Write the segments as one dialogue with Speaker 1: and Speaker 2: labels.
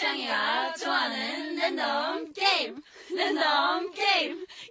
Speaker 1: 짱이가 좋아하는 랜덤 게임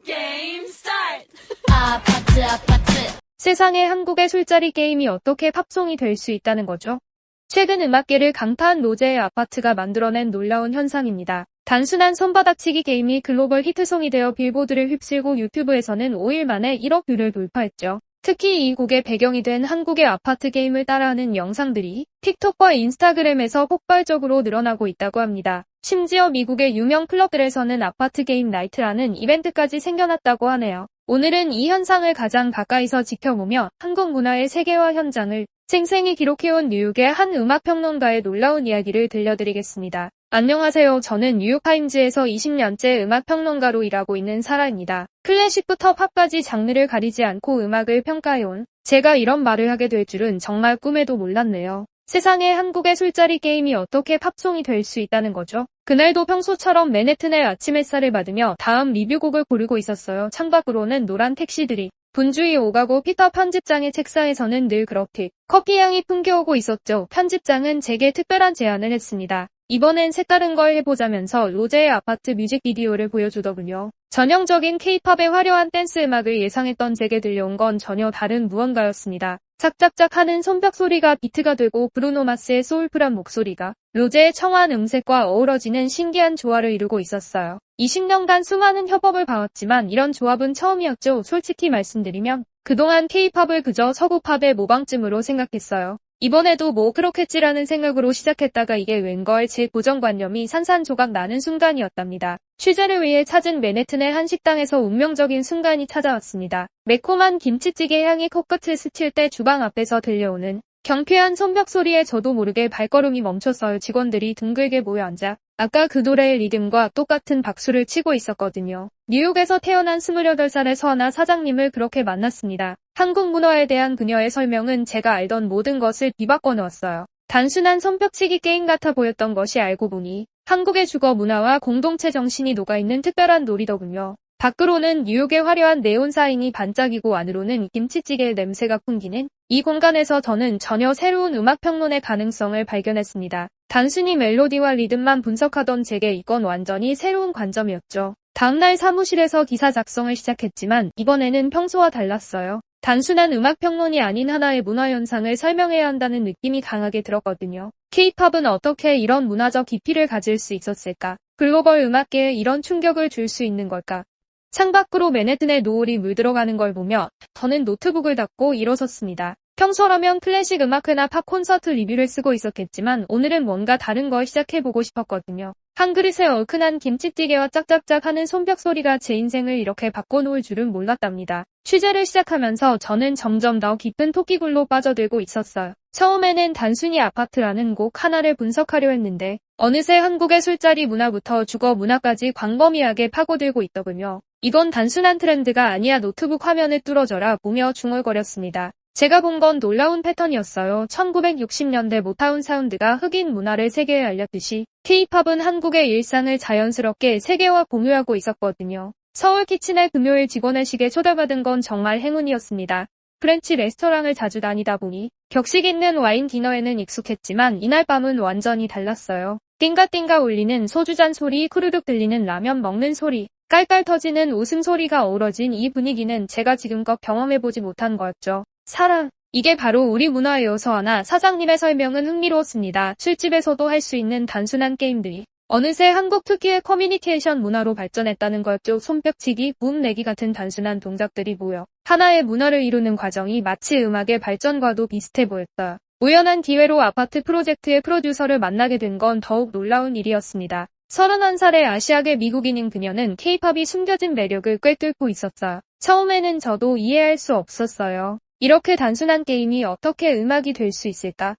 Speaker 1: 게임 스타트. 아파트.
Speaker 2: 세상에 한국의 술자리 게임이 어떻게 팝송이 될 수 있다는 거죠? 최근 음악계를 강타한 로제의 아파트가 만들어낸 놀라운 현상입니다. 단순한 손바닥치기 게임이 글로벌 히트송이 되어 빌보드를 휩쓸고 유튜브에서는 5일 만에 1억 뷰를 돌파했죠. 특히 이 곡의 배경이 된 한국의 아파트 게임을 따라하는 영상들이 틱톡과 인스타그램에서 폭발적으로 늘어나고 있다고 합니다. 심지어 미국의 유명 클럽들에서는 아파트 게임 나이트라는 이벤트까지 생겨났다고 하네요. 오늘은 이 현상을 가장 가까이서 지켜보며 한국 문화의 세계화 현장을 생생히 기록해온 뉴욕의 한 음악평론가의 놀라운 이야기를 들려드리겠습니다. 안녕하세요. 저는 뉴욕타임즈에서 20년째 음악평론가로 일하고 있는 사라입니다. 클래식부터 팝까지 장르를 가리지 않고 음악을 평가해온 제가 이런 말을 하게 될 줄은 정말 꿈에도 몰랐네요. 세상에 한국의 술자리 게임이 어떻게 팝송이 될 수 있다는 거죠? 그날도 평소처럼 맨해튼의 아침 햇살을 받으며 다음 리뷰곡을 고르고 있었어요. 창밖으로는 노란 택시들이 분주히 오가고 피터 편집장의 책상에서는 늘 그렇게 커피 향이 풍겨오고 있었죠. 편집장은 제게 특별한 제안을 했습니다. 이번엔 색다른 걸 해보자면서 로제의 아파트 뮤직비디오를 보여주더군요. 전형적인 K-팝의 화려한 댄스 음악을 예상했던 제게 들려온 건 전혀 다른 무언가였습니다. 짝짝짝 하는 손뼉 소리가 비트가 되고 브루노 마스의 소울풀한 목소리가 로제의 청아한 음색과 어우러지는 신기한 조화를 이루고 있었어요. 20년간 수많은 협업을 봐왔지만 이런 조합은 처음이었죠. 솔직히 말씀드리면 그동안 K-팝을 그저 서구팝의 모방쯤으로 생각했어요. 이번에도 뭐 그렇겠지라는 생각으로 시작했다가 이게 웬걸 제 고정관념이 산산조각 나는 순간이었답니다. 취재를 위해 찾은 맨해튼의 한 식당에서 운명적인 순간이 찾아왔습니다. 매콤한 김치찌개 향이 코끝을 스칠 때 주방 앞에서 들려오는 경쾌한 손뼉 소리에 저도 모르게 발걸음이 멈췄어요. 직원들이 둥글게 모여 앉아 아까 그 노래의 리듬과 똑같은 박수를 치고 있었거든요. 뉴욕에서 태어난 28살의 서하나 사장님을 그렇게 만났습니다. 한국 문화에 대한 그녀의 설명은 제가 알던 모든 것을 뒤바꿔 놓았어요. 단순한 손뼉치기 게임 같아 보였던 것이 알고 보니 한국의 주거 문화와 공동체 정신이 녹아있는 특별한 놀이더군요. 밖으로는 뉴욕의 화려한 네온 사인이 반짝이고 안으로는 김치찌개의 냄새가 풍기는 이 공간에서 저는 전혀 새로운 음악평론의 가능성을 발견했습니다. 단순히 멜로디와 리듬만 분석하던 제게 이건 완전히 새로운 관점이었죠. 다음날 사무실에서 기사 작성을 시작했지만 이번에는 평소와 달랐어요. 단순한 음악평론이 아닌 하나의 문화현상을 설명해야 한다는 느낌이 강하게 들었거든요. K-팝은 어떻게 이런 문화적 깊이를 가질 수 있었을까? 글로벌 음악계에 이런 충격을 줄 수 있는 걸까? 창밖으로 맨해튼의 노을이 물들어가는 걸 보며 저는 노트북을 닫고 일어섰습니다. 평소라면 클래식 음악회나 팝 콘서트 리뷰를 쓰고 있었겠지만 오늘은 뭔가 다른 걸 시작해보고 싶었거든요. 한 그릇에 얼큰한 김치찌개와 짝짝짝 하는 손뼉 소리가 제 인생을 이렇게 바꿔놓을 줄은 몰랐답니다. 취재를 시작하면서 저는 점점 더 깊은 토끼굴로 빠져들고 있었어요. 처음에는 단순히 아파트라는 곡 하나를 분석하려 했는데 어느새 한국의 술자리 문화부터 주거 문화까지 광범위하게 파고들고 있더군요. 이건 단순한 트렌드가 아니야. 노트북 화면을 뚫어져라 보며 중얼거렸습니다. 제가 본 건 놀라운 패턴이었어요. 1960년대 모타운 사운드가 흑인 문화를 세계에 알렸듯이 K-팝은 한국의 일상을 자연스럽게 세계와 공유하고 있었거든요. 서울 키친의 금요일 직원회식에 초대받은 건 정말 행운이었습니다. 프렌치 레스토랑을 자주 다니다 보니 격식 있는 와인 디너에는 익숙했지만 이날 밤은 완전히 달랐어요. 띵가띵가 울리는 소주잔 소리, 쿠르륵 들리는 라면 먹는 소리, 깔깔 터지는 웃음소리가 어우러진 이 분위기는 제가 지금껏 경험해보지 못한 거였죠. 사랑, 이게 바로 우리 문화예요. 서하나 사장님의 설명은 흥미로웠습니다. 술집에서도 할 수 있는 단순한 게임들이 어느새 한국 특유의 커뮤니케이션 문화로 발전했다는 거였죠. 손뼉치기, 붐 내기 같은 단순한 동작들이 모여 하나의 문화를 이루는 과정이 마치 음악의 발전과도 비슷해 보였다. 우연한 기회로 아파트 프로젝트의 프로듀서를 만나게 된 건 더욱 놀라운 일이었습니다. 31살의 아시아계 미국인인 그녀는 K-팝이 숨겨진 매력을 꿰뚫고 있었어요. 처음에는 저도 이해할 수 없었어요. 이렇게 단순한 게임이 어떻게 음악이 될 수 있을까?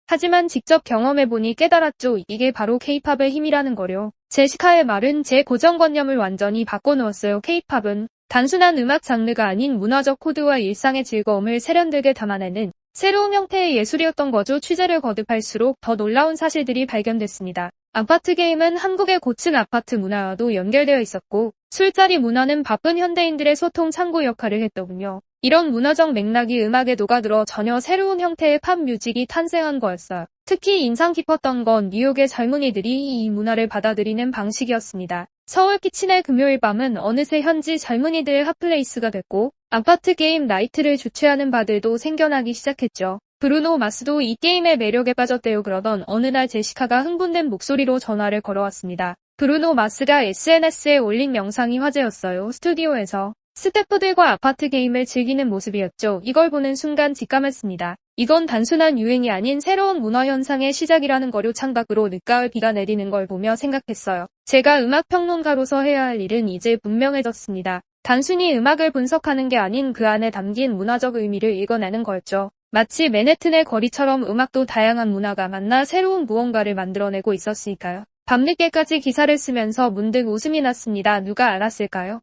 Speaker 2: 하지만 직접 경험해보니 깨달았죠. 이게 바로 K-팝의 힘이라는 거요. 제시카의 말은 제 고정관념을 완전히 바꿔놓았어요. K-팝은 단순한 음악 장르가 아닌 문화적 코드와 일상의 즐거움을 세련되게 담아내는 새로운 형태의 예술이었던 거죠. 취재를 거듭할수록 더 놀라운 사실들이 발견됐습니다. 아파트 게임은 한국의 고층 아파트 문화와도 연결되어 있었고 술자리 문화는 바쁜 현대인들의 소통 창구 역할을 했더군요. 이런 문화적 맥락이 음악에 녹아들어 전혀 새로운 형태의 팝 뮤직이 탄생한 거였어요. 특히 인상 깊었던 건 뉴욕의 젊은이들이 이 문화를 받아들이는 방식이었습니다. 서울 키친의 금요일 밤은 어느새 현지 젊은이들의 핫플레이스가 됐고 아파트 게임 나이트를 주최하는 바들도 생겨나기 시작했죠. 브루노 마스도 이 게임의 매력에 빠졌대요. 그러던 어느 날 제시카가 흥분된 목소리로 전화를 걸어왔습니다. 브루노 마스가 SNS에 올린 영상이 화제였어요. 스튜디오에서 스태프들과 아파트 게임을 즐기는 모습이었죠. 이걸 보는 순간 직감했습니다. 이건 단순한 유행이 아닌 새로운 문화 현상의 시작이라는 거요. 창밖으로 늦가을 비가 내리는 걸 보며 생각했어요. 제가 음악 평론가로서 해야 할 일은 이제 분명해졌습니다. 단순히 음악을 분석하는 게 아닌 그 안에 담긴 문화적 의미를 읽어내는 거였죠. 마치 맨해튼의 거리처럼 음악도 다양한 문화가 만나 새로운 무언가를 만들어내고 있었으니까요. 밤늦게까지 기사를 쓰면서 문득 웃음이 났습니다. 누가 알았을까요?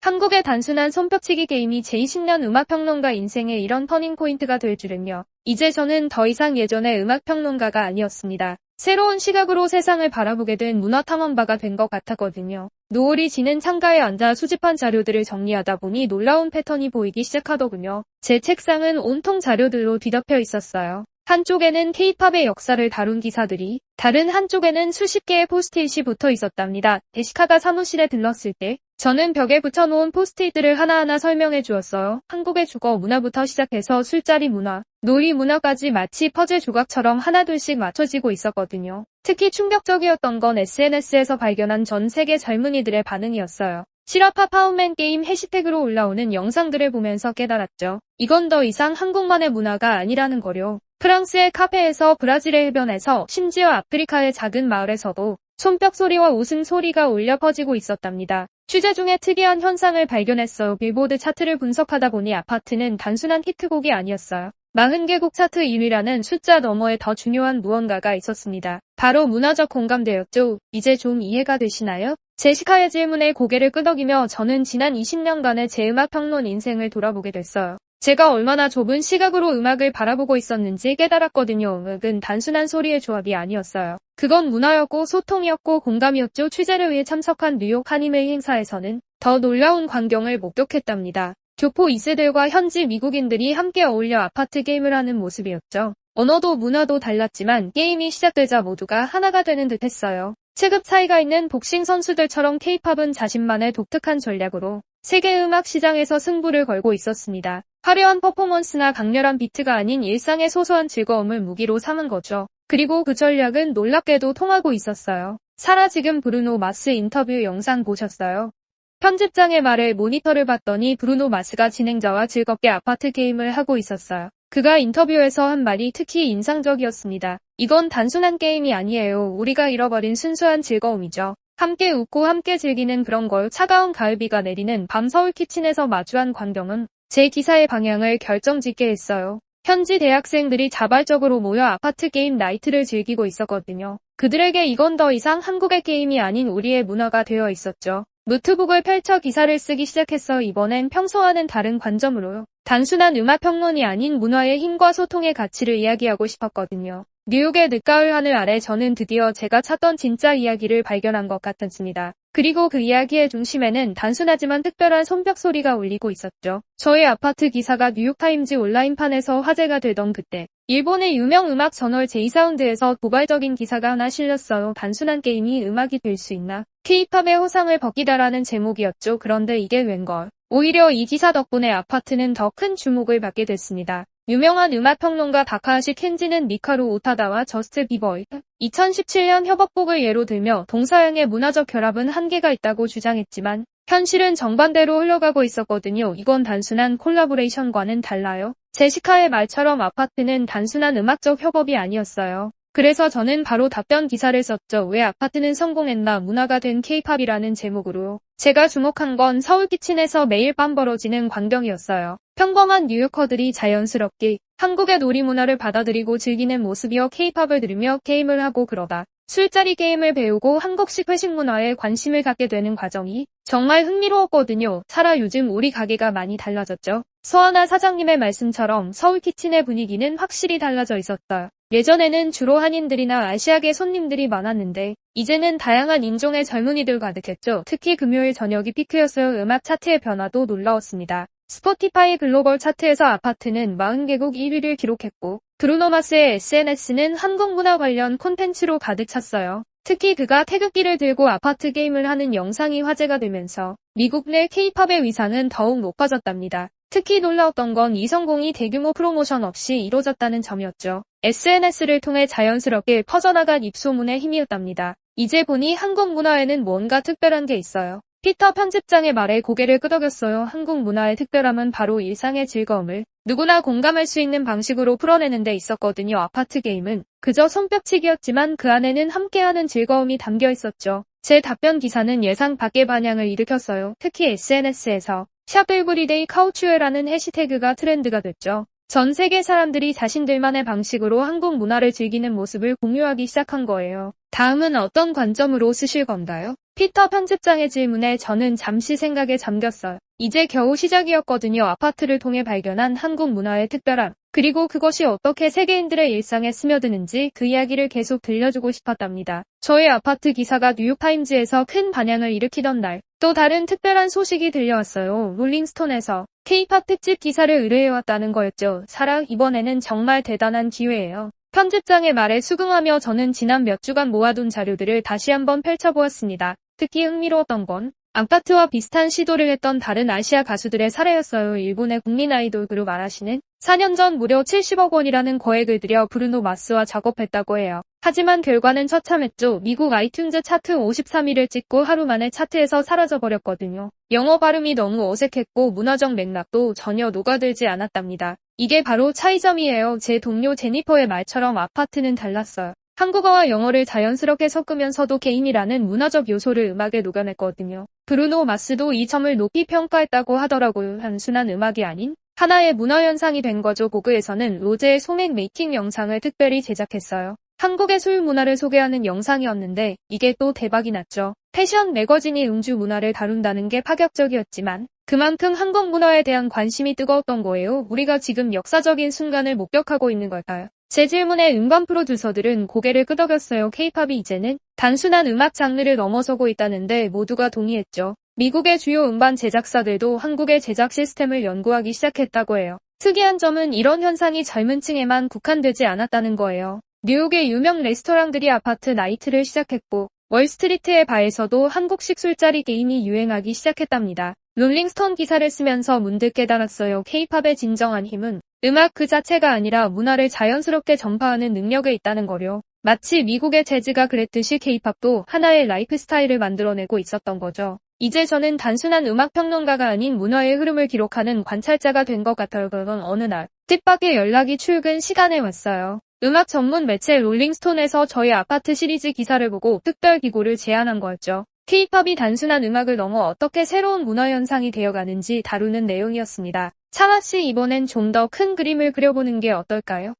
Speaker 2: 한국의 단순한 손뼉치기 게임이 제20년 음악평론가 인생의 이런 터닝포인트가 될 줄은요. 이제 저는 더 이상 예전의 음악평론가가 아니었습니다. 새로운 시각으로 세상을 바라보게 된 문화탐험가가 된 것 같았거든요. 노을이 지는 창가에 앉아 수집한 자료들을 정리하다 보니 놀라운 패턴이 보이기 시작하더군요. 제 책상은 온통 자료들로 뒤덮여 있었어요. 한쪽에는 K-팝의 역사를 다룬 기사들이, 다른 한쪽에는 수십 개의 포스트잇이 붙어 있었답니다. 제시카가 사무실에 들렀을 때 저는 벽에 붙여놓은 포스트잇들을 하나하나 설명해 주었어요. 한국의 주거 문화부터 시작해서 술자리 문화, 놀이 문화까지 마치 퍼즐 조각처럼 하나둘씩 맞춰지고 있었거든요. 특히 충격적이었던 건 SNS에서 발견한 전 세계 젊은이들의 반응이었어요. 실화파 파운맨 게임 해시태그로 올라오는 영상들을 보면서 깨달았죠. 이건 더 이상 한국만의 문화가 아니라는 거요. 프랑스의 카페에서 브라질의 해변에서 심지어 아프리카의 작은 마을에서도 손뼉 소리와 웃음 소리가 울려 퍼지고 있었답니다. 취재 중에 특이한 현상을 발견했어요. 빌보드 차트를 분석하다 보니 아파트는 단순한 히트곡이 아니었어요. 40개국 차트 1위라는 숫자 너머에 더 중요한 무언가가 있었습니다. 바로 문화적 공감대였죠. 이제 좀 이해가 되시나요? 제시카의 질문에 고개를 끄덕이며 저는 지난 20년간의 제 음악 평론 인생을 돌아보게 됐어요. 제가 얼마나 좁은 시각으로 음악을 바라보고 있었는지 깨달았거든요. 음악은 단순한 소리의 조합이 아니었어요. 그건 문화였고 소통이었고 공감이었죠. 취재를 위해 참석한 뉴욕 한인회 행사에서는 더 놀라운 광경을 목격했답니다. 교포 2세들과 현지 미국인들이 함께 어울려 아파트 게임을 하는 모습이었죠. 언어도 문화도 달랐지만 게임이 시작되자 모두가 하나가 되는 듯 했어요. 체급 차이가 있는 복싱 선수들처럼 K-팝은 자신만의 독특한 전략으로 세계 음악 시장에서 승부를 걸고 있었습니다. 화려한 퍼포먼스나 강렬한 비트가 아닌 일상의 소소한 즐거움을 무기로 삼은 거죠. 그리고 그 전략은 놀랍게도 통하고 있었어요. 사라 지금 브루노 마스 인터뷰 영상 보셨어요? 편집장의 말에 모니터를 봤더니 브루노 마스가 진행자와 즐겁게 아파트 게임을 하고 있었어요. 그가 인터뷰에서 한 말이 특히 인상적이었습니다. 이건 단순한 게임이 아니에요. 우리가 잃어버린 순수한 즐거움이죠. 함께 웃고 함께 즐기는 그런 걸. 차가운 가을비가 내리는 밤 서울 키친에서 마주한 광경은 제 기사의 방향을 결정짓게 했어요. 현지 대학생들이 자발적으로 모여 아파트 게임 나이트를 즐기고 있었거든요. 그들에게 이건 더 이상 한국의 게임이 아닌 우리의 문화가 되어 있었죠. 노트북을 펼쳐 기사를 쓰기 시작해서 이번엔 평소와는 다른 관점으로요. 단순한 음악 평론이 아닌 문화의 힘과 소통의 가치를 이야기하고 싶었거든요. 뉴욕의 늦가을 하늘 아래 저는 드디어 제가 찾던 진짜 이야기를 발견한 것 같았습니다. 그리고 그 이야기의 중심에는 단순하지만 특별한 손뼉 소리가 울리고 있었죠. 저의 아파트 기사가 뉴욕타임즈 온라인판에서 화제가 되던 그때 일본의 유명 음악 저널 제이사운드에서 도발적인 기사가 하나 실렸어요. 단순한 게임이 음악이 될 수 있나? K-팝의 호상을 벗기다라는 제목이었죠. 그런데 이게 웬걸. 오히려 이 기사 덕분에 아파트는 더 큰 주목을 받게 됐습니다. 유명한 음악평론가 다카하시 켄지는 미카루 오타다와 저스트 비버의 2017년 협업곡을 예로 들며 동서양의 문화적 결합은 한계가 있다고 주장했지만 현실은 정반대로 흘러가고 있었거든요. 이건 단순한 콜라보레이션과는 달라요. 제시카의 말처럼 아파트는 단순한 음악적 협업이 아니었어요. 그래서 저는 바로 답변 기사를 썼죠. 왜 아파트는 성공했나 문화가 된 K-팝이라는 제목으로. 제가 주목한 건 서울 키친에서 매일 밤 벌어지는 광경이었어요. 평범한 뉴요커들이 자연스럽게 한국의 놀이 문화를 받아들이고 즐기는 모습이어 K-팝을 들으며 게임을 하고 그러다 술자리 게임을 배우고 한국식 회식 문화에 관심을 갖게 되는 과정이 정말 흥미로웠거든요. 사라 요즘 우리 가게가 많이 달라졌죠. 서하나 사장님의 말씀처럼 서울 키친의 분위기는 확실히 달라져 있었어요. 예전에는 주로 한인들이나 아시아계 손님들이 많았는데 이제는 다양한 인종의 젊은이들 가득했죠. 특히 금요일 저녁이 피크였어요. 음악 차트의 변화도 놀라웠습니다. 스포티파이 글로벌 차트에서 아파트는 40개국 1위를 기록했고 브루노 마스의 SNS는 한국 문화 관련 콘텐츠로 가득 찼어요. 특히 그가 태극기를 들고 아파트 게임을 하는 영상이 화제가 되면서 미국 내 K-팝의 위상은 더욱 높아졌답니다. 특히 놀라웠던 건 이 성공이 대규모 프로모션 없이 이뤄졌다는 점이었죠. SNS를 통해 자연스럽게 퍼져나간 입소문의 힘이었답니다. 이제 보니 한국 문화에는 뭔가 특별한 게 있어요. 피터 편집장의 말에 고개를 끄덕였어요. 한국 문화의 특별함은 바로 일상의 즐거움을 누구나 공감할 수 있는 방식으로 풀어내는 데 있었거든요. 아파트 게임은 그저 손뼉치기였지만 그 안에는 함께하는 즐거움이 담겨 있었죠. 제 답변 기사는 예상 밖의 반향을 일으켰어요. 특히 SNS에서 샵 에브리데이 카우츄에라는 해시태그가 트렌드가 됐죠. 전 세계 사람들이 자신들만의 방식으로 한국 문화를 즐기는 모습을 공유하기 시작한 거예요. 다음은 어떤 관점으로 쓰실 건가요? 피터 편집장의 질문에 저는 잠시 생각에 잠겼어요. 이제 겨우 시작이었거든요. 아파트를 통해 발견한 한국 문화의 특별함, 그리고 그것이 어떻게 세계인들의 일상에 스며드는지 그 이야기를 계속 들려주고 싶었답니다. 저의 아파트 기사가 뉴욕타임즈에서 큰 반향을 일으키던 날, 또 다른 특별한 소식이 들려왔어요. 롤링스톤에서 K-팝 특집 기사를 의뢰해왔다는 거였죠. 사라, 이번에는 정말 대단한 기회예요. 편집장의 말에 수긍하며 저는 지난 몇 주간 모아둔 자료들을 다시 한번 펼쳐보았습니다. 특히 흥미로웠던 건 아파트와 비슷한 시도를 했던 다른 아시아 가수들의 사례였어요. 일본의 국민 아이돌 그룹 아라시는 4년 전 무려 70억 원이라는 거액을 들여 브루노 마스와 작업했다고 해요. 하지만 결과는 처참했죠. 미국 아이튠즈 차트 53위를 찍고 하루 만에 차트에서 사라져버렸거든요. 영어 발음이 너무 어색했고 문화적 맥락도 전혀 녹아들지 않았답니다. 이게 바로 차이점이에요. 제 동료 제니퍼의 말처럼 아파트는 달랐어요. 한국어와 영어를 자연스럽게 섞으면서도 게임이라는 문화적 요소를 음악에 녹여냈거든요. 브루노 마스도 이 점을 높이 평가했다고 하더라고요. 단순한 음악이 아닌 하나의 문화현상이 된 거죠. 보그에서는 로제의 소맥 메이킹 영상을 특별히 제작했어요. 한국의 술 문화를 소개하는 영상이었는데 이게 또 대박이 났죠. 패션 매거진이 음주 문화를 다룬다는 게 파격적이었지만 그만큼 한국 문화에 대한 관심이 뜨거웠던 거예요. 우리가 지금 역사적인 순간을 목격하고 있는 걸까요? 제 질문에 음반 프로듀서들은 고개를 끄덕였어요. K-팝이 이제는 단순한 음악 장르를 넘어서고 있다는데 모두가 동의했죠. 미국의 주요 음반 제작사들도 한국의 제작 시스템을 연구하기 시작했다고 해요. 특이한 점은 이런 현상이 젊은 층에만 국한되지 않았다는 거예요. 뉴욕의 유명 레스토랑들이 아파트 나이트를 시작했고 월스트리트의 바에서도 한국식 술자리 게임이 유행하기 시작했답니다. 롤링스톤 기사를 쓰면서 문득 깨달았어요. K-팝의 진정한 힘은 음악 그 자체가 아니라 문화를 자연스럽게 전파하는 능력에 있다는 거요. 마치 미국의 재즈가 그랬듯이 K-팝도 하나의 라이프 스타일을 만들어내고 있었던 거죠. 이제 저는 단순한 음악 평론가가 아닌 문화의 흐름을 기록하는 관찰자가 된 것 같아요. 그러던 어느 날 뜻밖의 연락이 출근 시간에 왔어요. 음악 전문 매체 롤링스톤에서 저희 아파트 시리즈 기사를 보고 특별 기고를 제안한 거였죠. K-팝이 단순한 음악을 넘어 어떻게 새로운 문화 현상이 되어가는지 다루는 내용이었습니다. 차마씨, 이번엔 좀 더 큰 그림을 그려보는 게 어떨까요?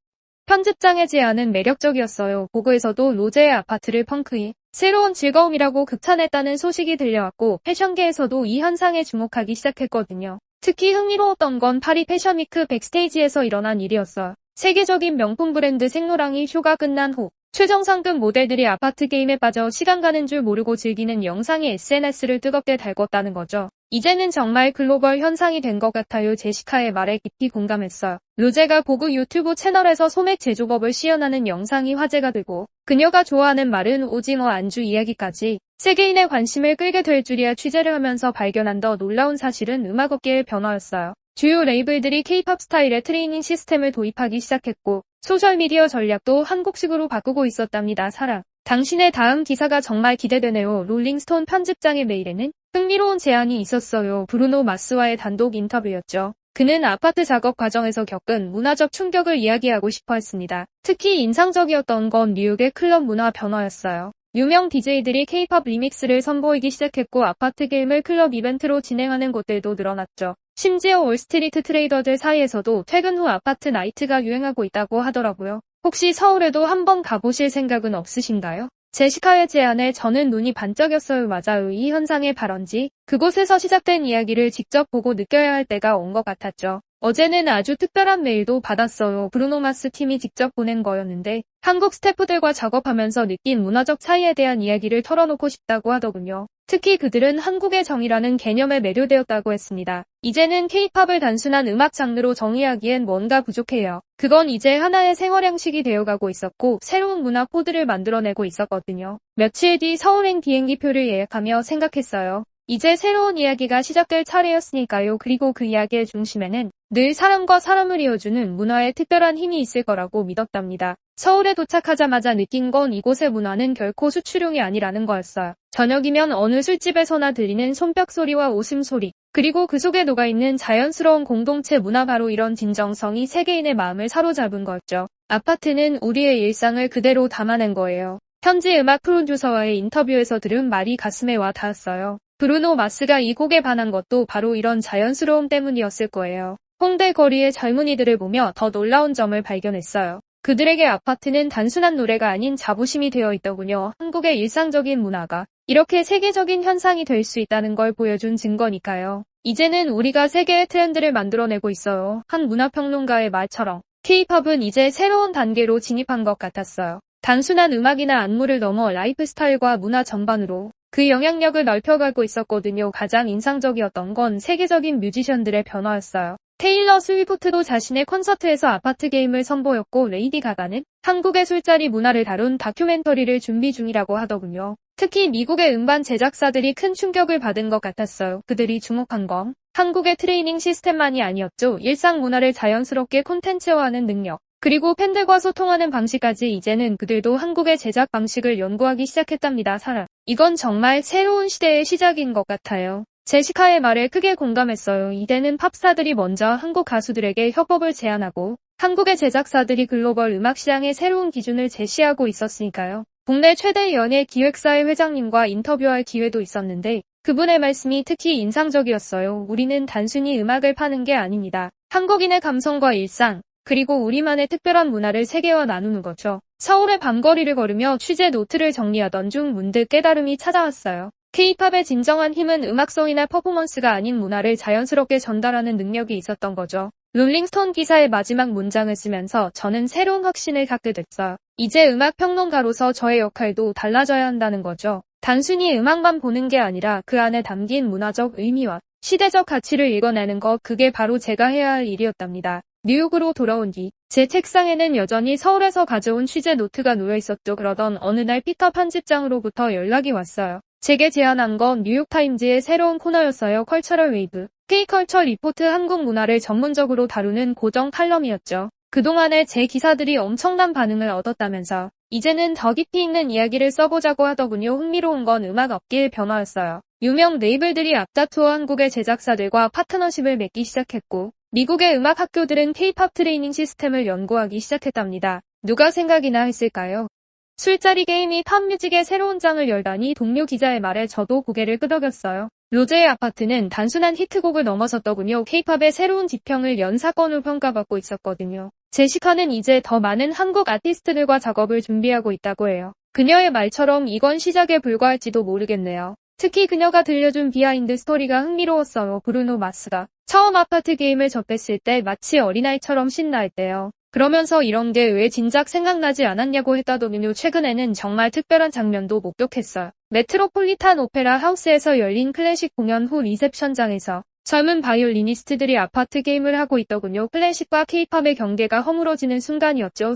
Speaker 2: 편집장의 제안은 매력적이었어요. 보고에서도 로제의 아파트를 펑크의 새로운 즐거움이라고 극찬했다는 소식이 들려왔고 패션계에서도 이 현상에 주목하기 시작했거든요. 특히 흥미로웠던 건 파리 패션위크 백스테이지에서 일어난 일이었어요. 세계적인 명품 브랜드 생로랑이 쇼가 끝난 후 최정상급 모델들이 아파트 게임에 빠져 시간 가는 줄 모르고 즐기는 영상이 SNS를 뜨겁게 달궜다는 거죠. 이제는 정말 글로벌 현상이 된 것 같아요. 제시카의 말에 깊이 공감했어요. 로제가 보그 유튜브 채널에서 소맥 제조법을 시연하는 영상이 화제가 되고 그녀가 좋아하는 마른 오징어 안주 이야기까지 세계인의 관심을 끌게 될 줄이야. 취재를 하면서 발견한 더 놀라운 사실은 음악업계의 변화였어요. 주요 레이블들이 K-팝 스타일의 트레이닝 시스템을 도입하기 시작했고 소셜미디어 전략도 한국식으로 바꾸고 있었답니다. 사랑, 당신의 다음 기사가 정말 기대되네요. 롤링스톤 편집장의 메일에는 흥미로운 제안이 있었어요. 브루노 마스와의 단독 인터뷰였죠. 그는 아파트 작업 과정에서 겪은 문화적 충격을 이야기하고 싶어 했습니다. 특히 인상적이었던 건 뉴욕의 클럽 문화 변화였어요. 유명 DJ들이 K-팝 리믹스를 선보이기 시작했고 아파트 게임을 클럽 이벤트로 진행하는 곳들도 늘어났죠. 심지어 월스트리트 트레이더들 사이에서도 퇴근 후 아파트 나이트가 유행하고 있다고 하더라고요. 혹시 서울에도 한번 가보실 생각은 없으신가요? 제시카의 제안에 저는 눈이 반짝였어요. 맞아요. 이 현상의 발원지, 그곳에서 시작된 이야기를 직접 보고 느껴야 할 때가 온 것 같았죠. 어제는 아주 특별한 메일도 받았어요. 브루노 마스 팀이 직접 보낸 거였는데 한국 스태프들과 작업하면서 느낀 문화적 차이에 대한 이야기를 털어놓고 싶다고 하더군요. 특히 그들은 한국의 정이라는 개념에 매료되었다고 했습니다. 이제는 K-팝을 단순한 음악 장르로 정의하기엔 뭔가 부족해요. 그건 이제 하나의 생활 양식이 되어가고 있었고 새로운 문화 코드를 만들어내고 있었거든요. 며칠 뒤 서울행 비행기표를 예약하며 생각했어요. 이제 새로운 이야기가 시작될 차례였으니까요. 그리고 그 이야기의 중심에는 늘 사람과 사람을 이어주는 문화의 특별한 힘이 있을 거라고 믿었답니다. 서울에 도착하자마자 느낀 건 이곳의 문화는 결코 수출용이 아니라는 거였어요. 저녁이면 어느 술집에서나 들리는 손뼉 소리와 웃음소리, 그리고 그 속에 녹아있는 자연스러운 공동체 문화, 바로 이런 진정성이 세계인의 마음을 사로잡은 거였죠. 아파트는 우리의 일상을 그대로 담아낸 거예요. 현지 음악 프로듀서와의 인터뷰에서 들은 말이 가슴에 와 닿았어요. 브루노 마스가 이 곡에 반한 것도 바로 이런 자연스러움 때문이었을 거예요. 홍대 거리의 젊은이들을 보며 더 놀라운 점을 발견했어요. 그들에게 아파트는 단순한 노래가 아닌 자부심이 되어 있더군요. 한국의 일상적인 문화가 이렇게 세계적인 현상이 될 수 있다는 걸 보여준 증거니까요. 이제는 우리가 세계의 트렌드를 만들어내고 있어요. 한 문화평론가의 말처럼 K-팝은 이제 새로운 단계로 진입한 것 같았어요. 단순한 음악이나 안무를 넘어 라이프 스타일과 문화 전반으로 그 영향력을 넓혀가고 있었거든요. 가장 인상적이었던 건 세계적인 뮤지션들의 변화였어요. 테일러 스위프트도 자신의 콘서트에서 아파트 게임을 선보였고 레이디 가가는 한국의 술자리 문화를 다룬 다큐멘터리를 준비 중이라고 하더군요. 특히 미국의 음반 제작사들이 큰 충격을 받은 것 같았어요. 그들이 주목한 건 한국의 트레이닝 시스템만이 아니었죠. 일상 문화를 자연스럽게 콘텐츠화하는 능력, 그리고 팬들과 소통하는 방식까지. 이제는 그들도 한국의 제작 방식을 연구하기 시작했답니다. 이건 정말 새로운 시대의 시작인 것 같아요. 제시카의 말에 크게 공감했어요. 이제는 팝스타들이 먼저 한국 가수들에게 협업을 제안하고 한국의 제작사들이 글로벌 음악 시장의 새로운 기준을 제시하고 있었으니까요. 국내 최대 연예 기획사의 회장님과 인터뷰할 기회도 있었는데 그분의 말씀이 특히 인상적이었어요. 우리는 단순히 음악을 파는 게 아닙니다. 한국인의 감성과 일상, 그리고 우리만의 특별한 문화를 세계와 나누는 거죠. 서울의 밤거리를 걸으며 취재 노트를 정리하던 중 문득 깨달음이 찾아왔어요. K-팝의 진정한 힘은 음악성이나 퍼포먼스가 아닌 문화를 자연스럽게 전달하는 능력이 있었던 거죠. 롤링스톤 기사의 마지막 문장을 쓰면서 저는 새로운 확신을 갖게 됐어요. 이제 음악 평론가로서 저의 역할도 달라져야 한다는 거죠. 단순히 음악만 보는 게 아니라 그 안에 담긴 문화적 의미와 시대적 가치를 읽어내는 것, 그게 바로 제가 해야 할 일이었답니다. 뉴욕으로 돌아온 뒤 제 책상에는 여전히 서울에서 가져온 취재 노트가 놓여 있었죠. 그러던 어느 날 피터 편집장으로부터 연락이 왔어요. 제게 제안한 건 뉴욕타임즈의 새로운 코너였어요. 컬처럴 웨이브, K컬처 리포트, 한국 문화를 전문적으로 다루는 고정 칼럼이었죠. 그동안의 제 기사들이 엄청난 반응을 얻었다면서 이제는 더 깊이 있는 이야기를 써보자고 하더군요. 흥미로운 건 음악 업계의 변화였어요. 유명 레이블들이 앞다투어 한국의 제작사들과 파트너십을 맺기 시작했고 미국의 음악 학교들은 K-팝 트레이닝 시스템을 연구하기 시작했답니다. 누가 생각이나 했을까요? 술자리 게임이 팝뮤직의 새로운 장을 열다니. 동료 기자의 말에 저도 고개를 끄덕였어요. 로제의 아파트는 단순한 히트곡을 넘어섰더군요. K-팝의 새로운 지평을 연 사건으로 평가받고 있었거든요. 제시카는 이제 더 많은 한국 아티스트들과 작업을 준비하고 있다고 해요. 그녀의 말처럼 이건 시작에 불과할지도 모르겠네요. 특히 그녀가 들려준 비하인드 스토리가 흥미로웠어요. 브루노 마스가 처음 아파트 게임을 접했을 때 마치 어린아이처럼 신나했대요. 그러면서 이런 게 왜 진작 생각나지 않았냐고 했다더군요. 최근에는 정말 특별한 장면도 목격했어요. 메트로폴리탄 오페라 하우스에서 열린 클래식 공연 후 리셉션장에서 젊은 바이올리니스트들이 아파트 게임을 하고 있더군요. 클래식과 K-팝의 경계가 허물어지는 순간이었죠.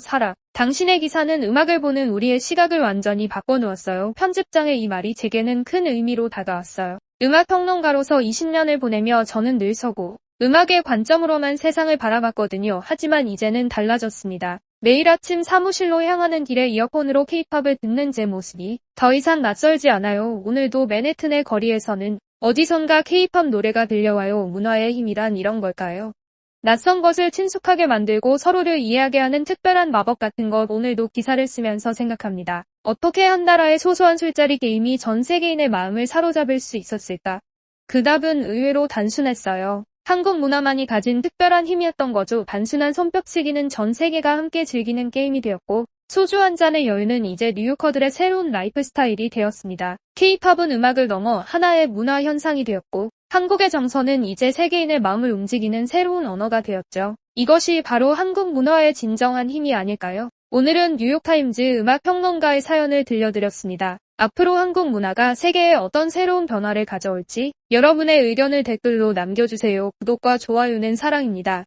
Speaker 2: 당신의 기사는 음악을 보는 우리의 시각을 완전히 바꿔놓았어요. 편집장의 이 말이 제게는 큰 의미로 다가왔어요. 음악평론가로서 20년을 보내며 저는 늘 서고 음악의 관점으로만 세상을 바라봤거든요. 하지만 이제는 달라졌습니다. 매일 아침 사무실로 향하는 길에 이어폰으로 K-팝을 듣는 제 모습이 더 이상 낯설지 않아요. 오늘도 맨해튼의 거리에서는 어디선가 K-팝 노래가 들려와요. 문화의 힘이란 이런 걸까요? 낯선 것을 친숙하게 만들고 서로를 이해하게 하는 특별한 마법 같은 것. 오늘도 기사를 쓰면서 생각합니다. 어떻게 한 나라의 소소한 술자리 게임이 전 세계인의 마음을 사로잡을 수 있었을까? 그 답은 의외로 단순했어요. 한국 문화만이 가진 특별한 힘이었던 거죠. 단순한 손뼉치기는 전 세계가 함께 즐기는 게임이 되었고 소주 한 잔의 여유는 이제 뉴요커들의 새로운 라이프 스타일이 되었습니다. K-팝은 음악을 넘어 하나의 문화 현상이 되었고 한국의 정서는 이제 세계인의 마음을 움직이는 새로운 언어가 되었죠. 이것이 바로 한국 문화의 진정한 힘이 아닐까요? 오늘은 뉴욕타임즈 음악평론가의 사연을 들려드렸습니다. 앞으로 한국 문화가 세계에 어떤 새로운 변화를 가져올지 여러분의 의견을 댓글로 남겨주세요. 구독과 좋아요는 사랑입니다.